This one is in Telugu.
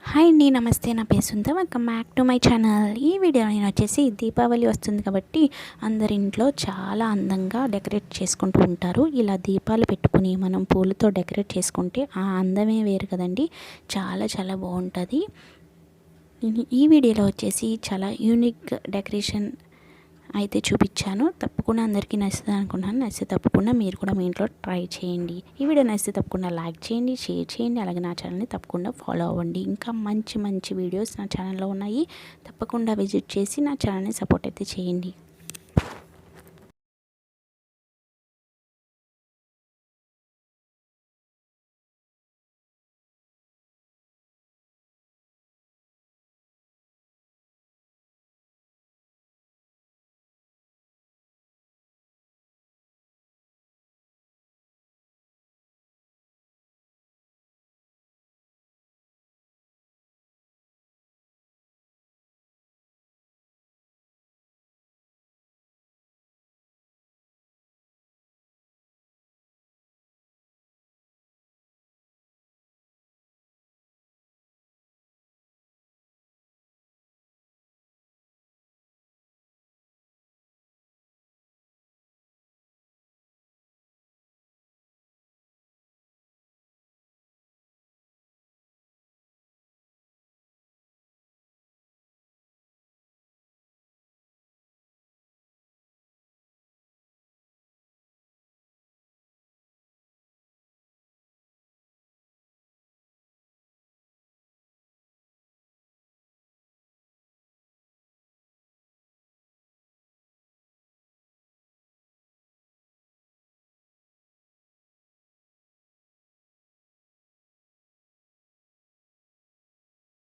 హాయ్ అండి, నమస్తే. నా పేరు Sundar. Welcome back to my channel. ఈ వీడియో నేను వచ్చేసి దీపావళి వస్తుంది కాబట్టి అందరి ఇంట్లో చాలా అందంగా డెకరేట్ చేసుకుంటూ ఉంటారు. ఇలా దీపాలు పెట్టుకుని మనం పూలతో డెకరేట్ చేసుకుంటే ఆ అందమే వేరు కదండి. చాలా చాలా బాగుంటుంది. నేను ఈ వీడియోలో వచ్చేసి చాలా యూనిక్ డెకరేషన్ అయితే చూపించాను. తప్పకుండా అందరికీ నచ్చుతుంది అనుకుంటున్నాను. నచ్చితే తప్పకుండా మీరు కూడా మీ ఇంట్లో ట్రై చేయండి. ఈ వీడియో నచ్చితే తప్పకుండా లైక్ చేయండి, షేర్ చేయండి. అలాగే నా ఛానల్ని తప్పకుండా ఫాలో అవ్వండి. ఇంకా మంచి మంచి వీడియోస్ నా ఛానల్లో ఉన్నాయి. తప్పకుండా విజిట్ చేసి నా ఛానల్ని సపోర్ట్ అయితే చేయండి.